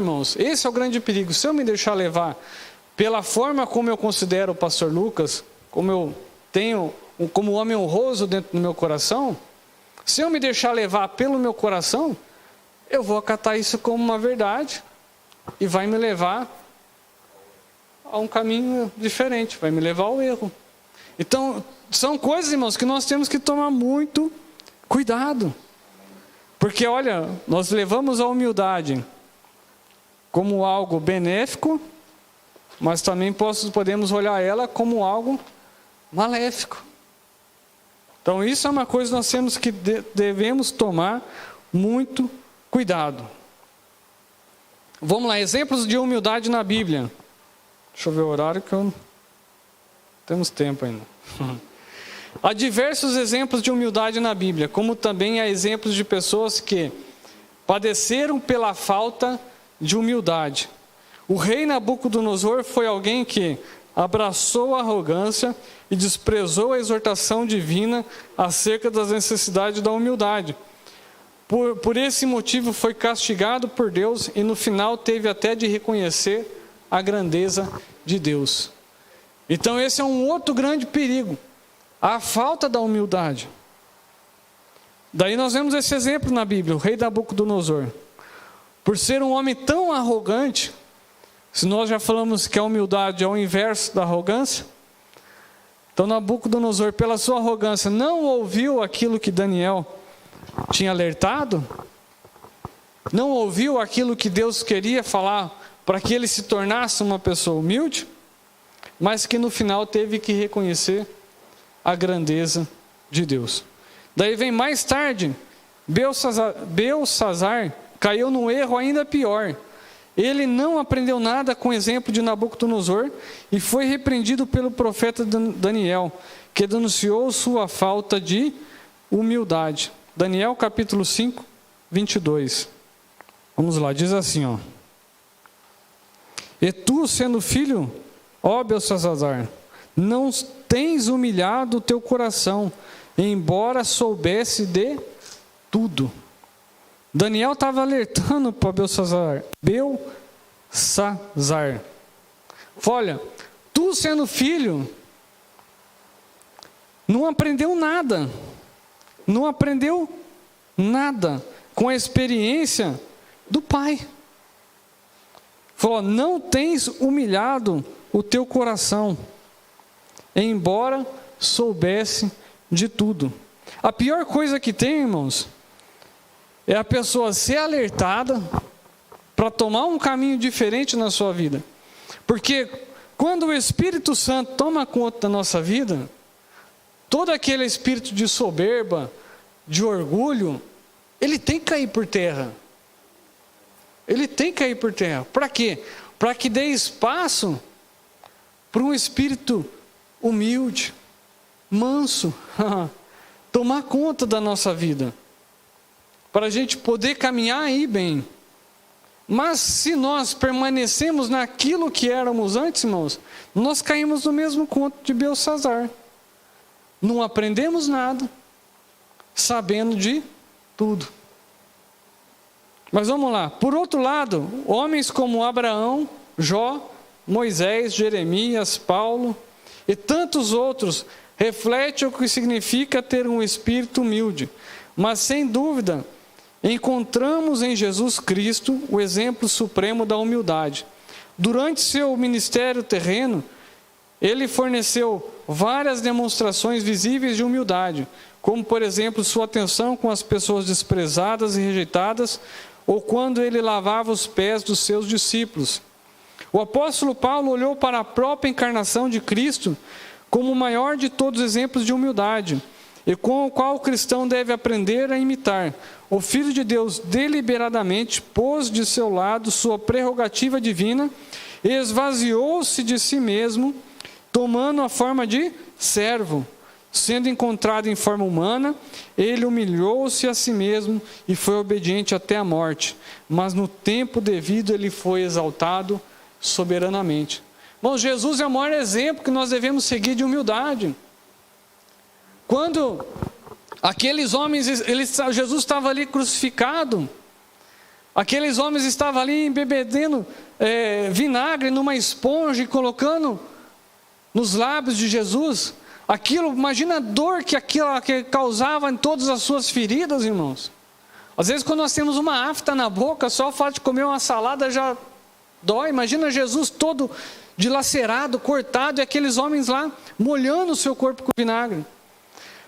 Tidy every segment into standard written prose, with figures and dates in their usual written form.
irmãos, esse é o grande perigo. Se eu me deixar levar pela forma como eu considero o pastor Lucas, como eu tenho, como homem honroso dentro do meu coração, se eu me deixar levar pelo meu coração, eu vou acatar isso como uma verdade e vai me levar a um caminho diferente, vai me levar ao erro. Então, são coisas, irmãos, que nós temos que tomar muito cuidado. Porque, olha, nós levamos a humildade como algo benéfico, mas também podemos olhar ela como algo maléfico. Então, isso é uma coisa que nós temos que devemos tomar muito cuidado. Vamos lá, exemplos de humildade na Bíblia. Deixa eu ver o horário que temos tempo ainda. Há diversos exemplos de humildade na Bíblia, como também há exemplos de pessoas que padeceram pela falta de humildade. O rei Nabucodonosor foi alguém que abraçou a arrogância e desprezou a exortação divina acerca das necessidades da humildade. Por esse motivo foi castigado por Deus e no final teve até de reconhecer a grandeza de Deus. Então esse é um outro grande perigo, a falta da humildade. Daí nós vemos esse exemplo na Bíblia, o rei Nabucodonosor. Por ser um homem tão arrogante, se nós já falamos que a humildade é o inverso da arrogância, então Nabucodonosor, pela sua arrogância, não ouviu aquilo que Daniel tinha alertado, não ouviu aquilo que Deus queria falar para que ele se tornasse uma pessoa humilde, mas que no final teve que reconhecer a grandeza de Deus. Daí vem mais tarde, Belsazar caiu num erro ainda pior. Ele não aprendeu nada com o exemplo de Nabucodonosor e foi repreendido pelo profeta Daniel, que denunciou sua falta de humildade. Daniel capítulo 5, 22. Vamos lá, diz assim, ó. E tu, sendo filho, ó Belsazar, não tens humilhado o teu coração, embora soubesse de tudo. Daniel estava alertando para Belsazar. Olha, tu sendo filho, não aprendeu nada. Não aprendeu nada com a experiência do pai. Falou, não tens humilhado o teu coração, embora soubesse de tudo. A pior coisa que tem, irmãos, é a pessoa ser alertada para tomar um caminho diferente na sua vida. Porque quando o Espírito Santo toma conta da nossa vida, todo aquele espírito de soberba, de orgulho, ele tem que cair por terra. Ele tem que cair por terra. Para quê? Para que dê espaço para um espírito humilde, manso, tomar conta da nossa vida. Para a gente poder caminhar aí bem. Mas se nós permanecemos naquilo que éramos antes, irmãos, nós caímos no mesmo conto de Belsazar. Não aprendemos nada, sabendo de tudo. Mas vamos lá. Por outro lado, homens como Abraão, Jó, Moisés, Jeremias, Paulo e tantos outros refletem o que significa ter um espírito humilde. Mas sem dúvida, encontramos em Jesus Cristo o exemplo supremo da humildade. Durante seu ministério terreno, ele forneceu várias demonstrações visíveis de humildade, como por exemplo sua atenção com as pessoas desprezadas e rejeitadas, ou quando ele lavava os pés dos seus discípulos. O apóstolo Paulo olhou para a própria encarnação de Cristo como o maior de todos os exemplos de humildade, e com o qual o cristão deve aprender a imitar. O Filho de Deus deliberadamente pôs de seu lado sua prerrogativa divina e esvaziou-se de si mesmo, tomando a forma de servo. Sendo encontrado em forma humana, ele humilhou-se a si mesmo e foi obediente até a morte. Mas no tempo devido ele foi exaltado soberanamente. Bom, Jesus é o maior exemplo que nós devemos seguir de humildade. Quando aqueles homens, Jesus estava ali crucificado, Aqueles homens estavam ali embebedando vinagre numa esponja e colocando nos lábios de Jesus. Aquilo, imagina a dor que aquilo que causava em todas as suas feridas, irmãos. Às vezes quando nós temos uma afta na boca, só o fato de comer uma salada já dói. Imagina Jesus todo dilacerado, cortado, e aqueles homens lá molhando o seu corpo com vinagre.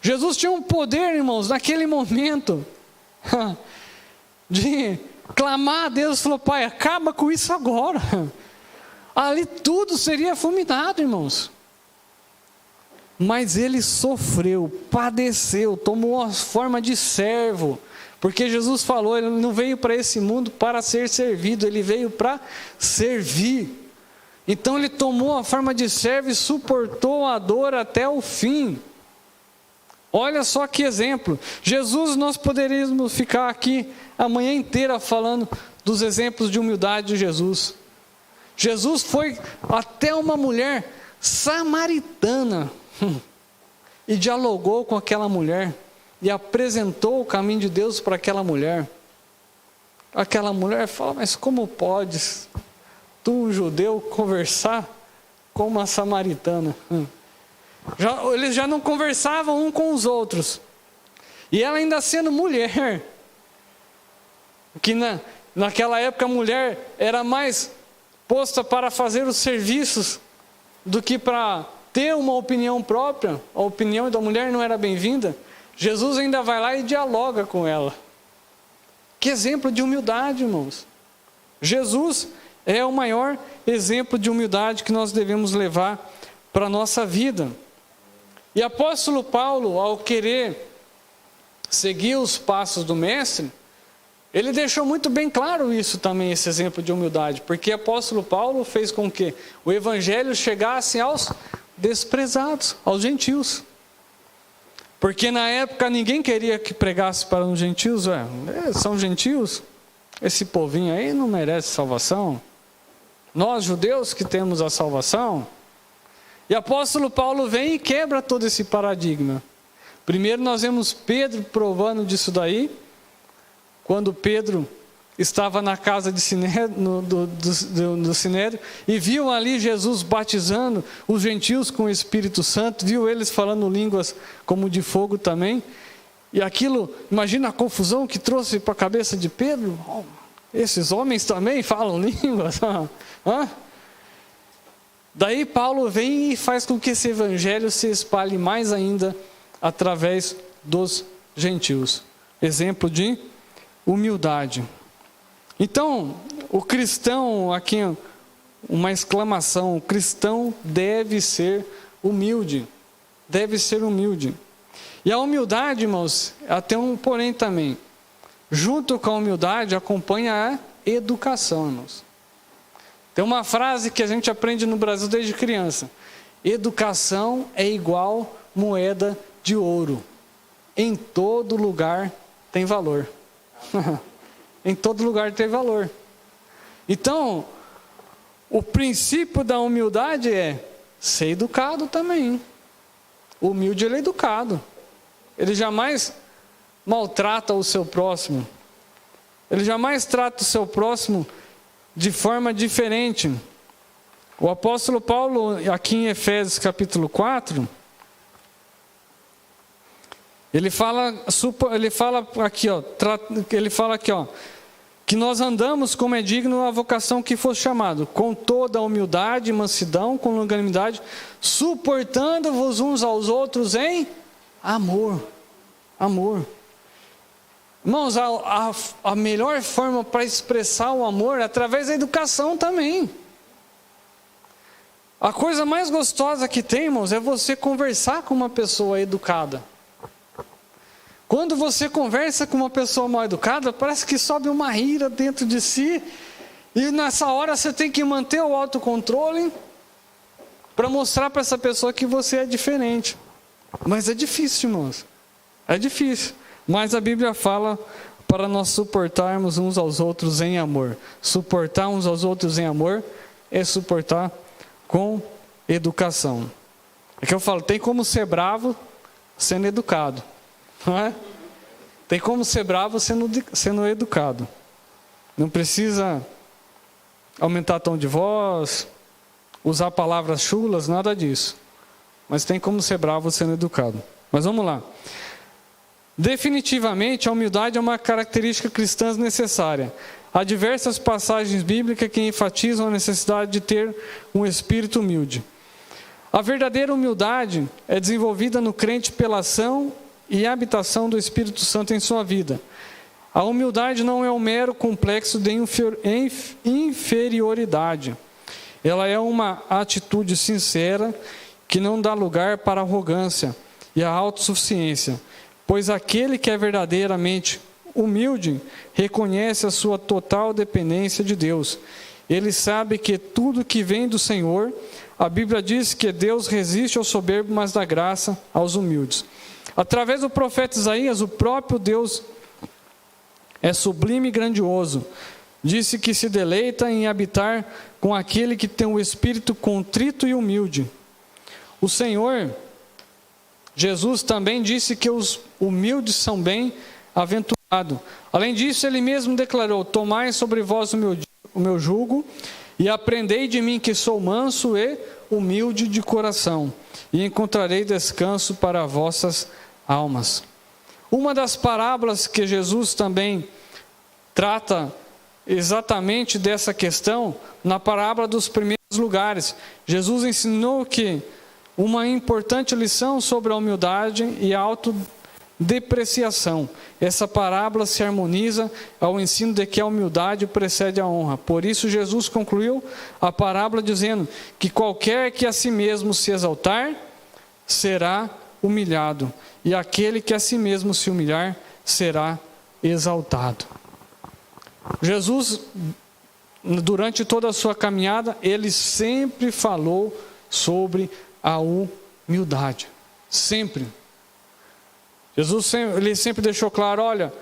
Jesus tinha um poder, irmãos, naquele momento, de clamar a Deus, falou: Pai, acaba com isso agora. Ali tudo seria fulminado, irmãos. Mas ele sofreu, padeceu, tomou a forma de servo, porque Jesus falou, ele não veio para esse mundo para ser servido, ele veio para servir. Então ele tomou a forma de servo e suportou a dor até o fim. Olha só que exemplo. Jesus, nós poderíamos ficar aqui a manhã inteira falando dos exemplos de humildade de Jesus. Jesus foi até uma mulher samaritana e dialogou com aquela mulher e apresentou o caminho de Deus para aquela mulher. Aquela mulher fala: mas como podes tu, um judeu, conversar com uma samaritana? Eles já não conversavam um com os outros, e ela ainda sendo mulher, que naquela época a mulher era mais posta para fazer os serviços do que para ter uma opinião própria. A opinião da mulher não era bem-vinda. Jesus ainda vai lá e dialoga com ela. Que exemplo de humildade, irmãos. Jesus é o maior exemplo de humildade que nós devemos levar para a nossa vida. E apóstolo Paulo, ao querer seguir os passos do mestre, ele deixou muito bem claro isso também, esse exemplo de humildade, porque apóstolo Paulo fez com que o evangelho chegasse aos desprezados, aos gentios. Porque na época ninguém queria que pregasse para os gentios. São gentios? Esse povinho aí não merece salvação? Nós judeus que temos a salvação? E apóstolo Paulo vem e quebra todo esse paradigma. Primeiro nós vemos Pedro provando disso daí, quando Pedro estava na casa de do Sinédrio e viu ali Jesus batizando os gentios com o Espírito Santo, viu eles falando línguas como de fogo também, e aquilo, imagina a confusão que trouxe para a cabeça de Pedro. Esses homens também falam línguas? Daí Paulo vem e faz com que esse evangelho se espalhe mais ainda através dos gentios. Exemplo de humildade. Então, o cristão, aqui uma exclamação: o cristão deve ser humilde. Deve ser humilde. E a humildade, irmãos, ela tem um porém também. Junto com a humildade acompanha a educação, irmãos. Tem uma frase que a gente aprende no Brasil desde criança: educação é igual moeda de ouro. Em todo lugar tem valor. Em todo lugar tem valor. Então, o princípio da humildade é ser educado também. O humilde, ele é educado. Ele jamais maltrata o seu próximo. Ele jamais trata o seu próximo de forma diferente. O apóstolo Paulo, aqui em Efésios capítulo 4, ele fala aqui, que nós andamos como é digno a vocação que fosse chamado, com toda a humildade e mansidão, com longanimidade, suportando-vos uns aos outros em amor. Amor. Irmãos, a melhor forma para expressar o amor é através da educação também. A coisa mais gostosa que tem, irmãos, é você conversar com uma pessoa educada. Quando você conversa com uma pessoa mal educada, parece que sobe uma ira dentro de si, e nessa hora você tem que manter o autocontrole para mostrar para essa pessoa que você é diferente. Mas é difícil, irmãos. É difícil. Mas a Bíblia fala para nós suportarmos uns aos outros em amor. Suportar uns aos outros em amor é suportar com educação. É que eu falo, tem como ser bravo sendo educado. Não é? Tem como ser bravo sendo educado. Não precisa aumentar tom de voz, usar palavras chulas, nada disso. Mas tem como ser bravo sendo educado. Mas vamos lá. Definitivamente, a humildade é uma característica cristã necessária. Há diversas passagens bíblicas que enfatizam a necessidade de ter um espírito humilde. A verdadeira humildade é desenvolvida no crente pela ação e habitação do Espírito Santo em sua vida. A humildade não é um mero complexo de inferioridade. Ela é uma atitude sincera que não dá lugar para a arrogância e a autossuficiência, pois aquele que é verdadeiramente humilde reconhece a sua total dependência de Deus. Ele sabe que tudo que vem do Senhor, a Bíblia diz que Deus resiste ao soberbo, mas dá graça aos humildes. Através do profeta Isaías, o próprio Deus é sublime e grandioso. Disse que se deleita em habitar com aquele que tem o espírito contrito e humilde. O Senhor Jesus também disse que os humildes são bem-aventurados. Além disso, ele mesmo declarou: tomai sobre vós o meu jugo e aprendei de mim, que sou manso e humilde de coração, e encontrarei descanso para vossas almas. Uma das parábolas que Jesus também trata exatamente dessa questão, na parábola dos primeiros lugares. Jesus ensinou que uma importante lição sobre a humildade e a autodepreciação. Essa parábola se harmoniza ao ensino de que a humildade precede a honra. Por isso Jesus concluiu a parábola dizendo que qualquer que a si mesmo se exaltar, será humilhado, e aquele que a si mesmo se humilhar, será exaltado. Jesus, durante toda a sua caminhada, ele sempre falou sobre a humildade. Sempre. Jesus ele sempre deixou claro: olha,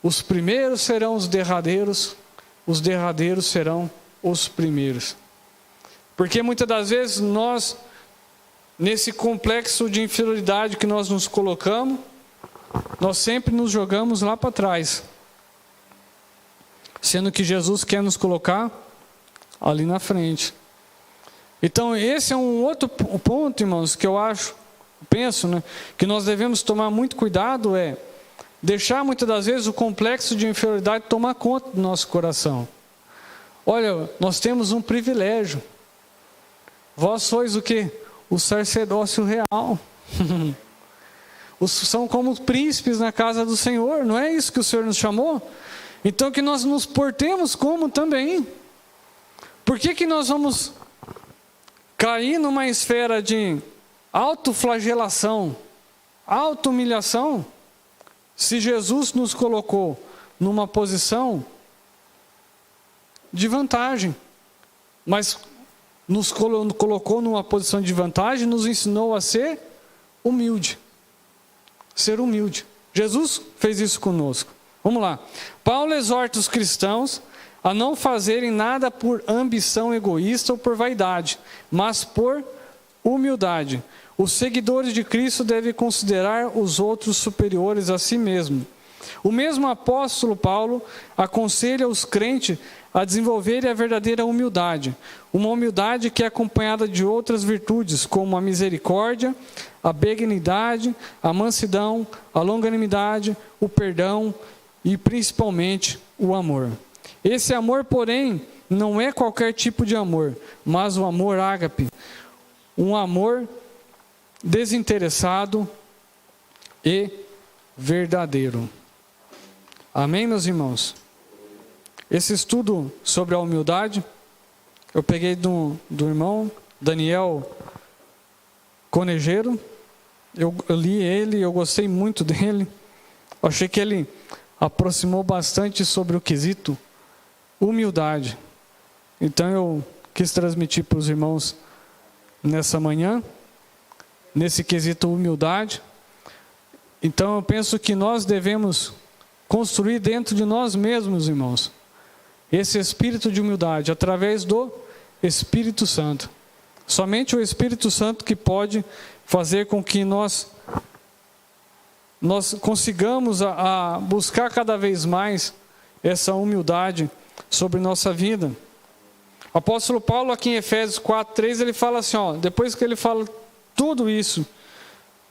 os primeiros serão os derradeiros serão os primeiros. Porque muitas das vezes nós, nesse complexo de inferioridade que nós nos colocamos, nós sempre nos jogamos lá para trás. Sendo que Jesus quer nos colocar ali na frente. Então esse é um outro ponto, irmãos, que eu penso, né, que nós devemos tomar muito cuidado, é deixar muitas das vezes o complexo de inferioridade tomar conta do nosso coração. Olha, nós temos um privilégio. Vós sois o quê? O sacerdócio real. São como príncipes na casa do Senhor. Não é isso que o Senhor nos chamou? Então que nós nos portemos como também. Por que nós vamos cair numa esfera de autoflagelação, auto-humilhação, se Jesus nos colocou numa posição de vantagem, mas nos colocou numa posição de vantagem, nos ensinou a ser humilde. Ser humilde. Jesus fez isso conosco. Vamos lá. Paulo exorta os cristãos a não fazerem nada por ambição egoísta ou por vaidade, mas por humildade. Os seguidores de Cristo devem considerar os outros superiores a si mesmo. O mesmo apóstolo Paulo aconselha os crentes a desenvolverem a verdadeira humildade. Uma humildade que é acompanhada de outras virtudes, como a misericórdia, a benignidade, a mansidão, a longanimidade, o perdão e principalmente o amor. Esse amor, porém, não é qualquer tipo de amor, mas o amor ágape, um amor desinteressado e verdadeiro. Amém, meus irmãos? Esse estudo sobre a humildade, eu peguei do irmão Daniel Conejeiro. Eu li ele, eu gostei muito dele. Eu achei que ele aproximou bastante sobre o quesito humildade. Então eu quis transmitir para os irmãos nessa manhã, nesse quesito humildade. Então eu penso que nós devemos construir dentro de nós mesmos, irmãos, esse espírito de humildade através do Espírito Santo. Somente o Espírito Santo que pode fazer com que nós consigamos a buscar cada vez mais essa humildade sobre nossa vida. O apóstolo Paulo, aqui em Efésios 4:3, ele fala assim, depois que ele fala tudo isso,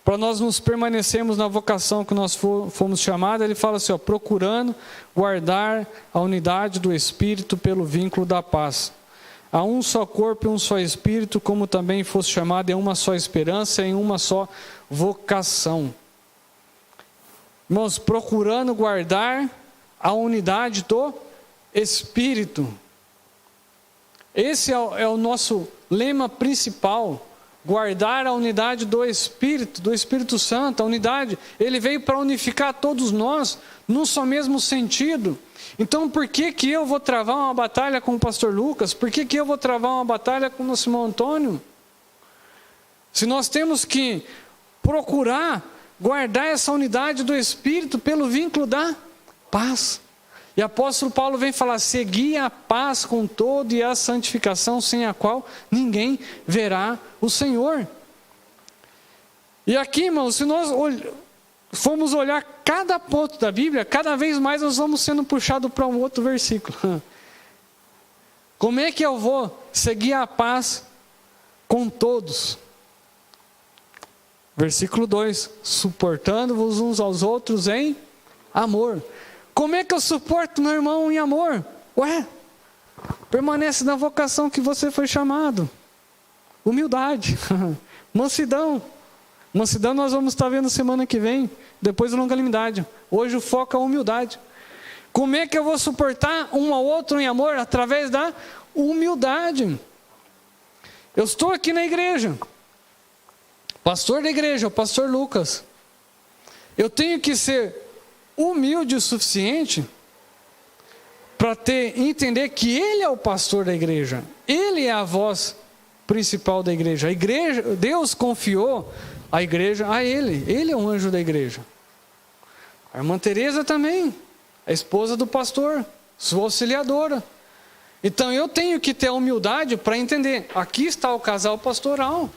para nós nos permanecermos na vocação que nós fomos chamados, ele fala assim, procurando guardar a unidade do Espírito pelo vínculo da paz. Há um só corpo e um só Espírito, como também fosse chamado em uma só esperança e em uma só vocação. Irmãos, procurando guardar a unidade do Espírito. Esse é o nosso lema principal. Guardar a unidade do Espírito Santo, a unidade. Ele veio para unificar todos nós num só mesmo sentido. Então por que eu vou travar uma batalha com o pastor Lucas? Por que eu vou travar uma batalha com o nosso irmão Antônio? Se nós temos que procurar guardar essa unidade do Espírito pelo vínculo da paz. E o apóstolo Paulo vem falar, segui a paz com todo e a santificação, sem a qual ninguém verá o Senhor. E aqui, irmãos, se nós formos olhar cada ponto da Bíblia, cada vez mais nós vamos sendo puxados para um outro versículo. Como é que eu vou seguir a paz com todos? Versículo 2, suportando-vos uns aos outros em amor. Como é que eu suporto meu irmão em amor? Permanece na vocação que você foi chamado. Humildade, mansidão. Mansidão nós vamos estar vendo semana que vem, depois longanimidade. Hoje o foco é a humildade. Como é que eu vou suportar um ao outro em amor? Através da humildade. Eu estou aqui na igreja. Pastor da igreja, o pastor Lucas. Eu tenho que ser humilde o suficiente para entender que ele é o pastor da igreja. Ele é a voz principal da igreja. A igreja, Deus confiou a igreja a ele. Ele é um anjo da igreja. A irmã Teresa também, a esposa do pastor, sua auxiliadora. Então eu tenho que ter a humildade para entender. Aqui está o casal pastoral.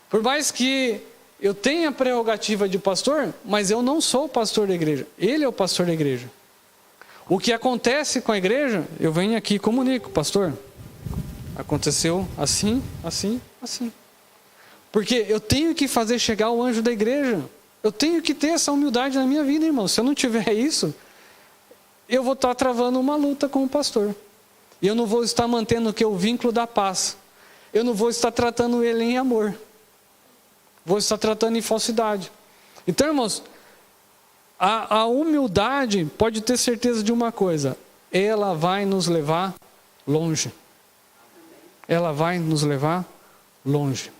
Por mais que eu tenho a prerrogativa de pastor, mas eu não sou o pastor da igreja. Ele é o pastor da igreja. O que acontece com a igreja, eu venho aqui e comunico, pastor. Aconteceu assim, assim, assim. Porque eu tenho que fazer chegar o anjo da igreja. Eu tenho que ter essa humildade na minha vida, irmão. Se eu não tiver isso, eu vou estar travando uma luta com o pastor. E eu não vou estar mantendo o vínculo da paz. Eu não vou estar tratando ele em amor. Vou estar tratando em falsidade. Então, irmãos, a humildade, pode ter certeza de uma coisa, ela vai nos levar longe. Ela vai nos levar longe.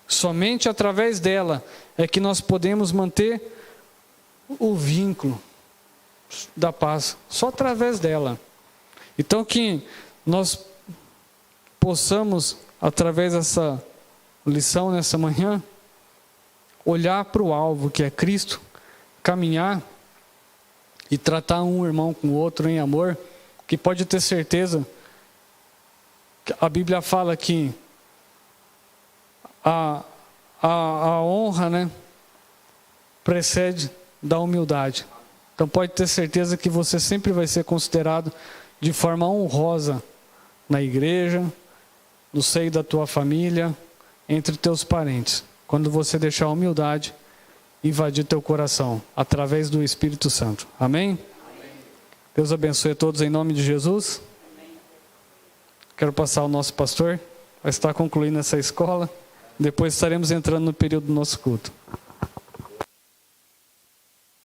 Somente através dela é que nós podemos manter o vínculo da paz. Só através dela. Então que nós possamos, através dessa lição nessa manhã, olhar para o alvo que é Cristo, caminhar e tratar um irmão com o outro em amor, que pode ter certeza, que a Bíblia fala que a honra, precede da humildade. Então pode ter certeza que você sempre vai ser considerado de forma honrosa na igreja, no seio da tua família, entre teus parentes. Quando você deixar a humildade invadir teu coração, através do Espírito Santo. Amém? Amém. Deus abençoe a todos em nome de Jesus. Amém. Quero passar ao nosso pastor, vai estar concluindo essa escola. Depois estaremos entrando no período do nosso culto.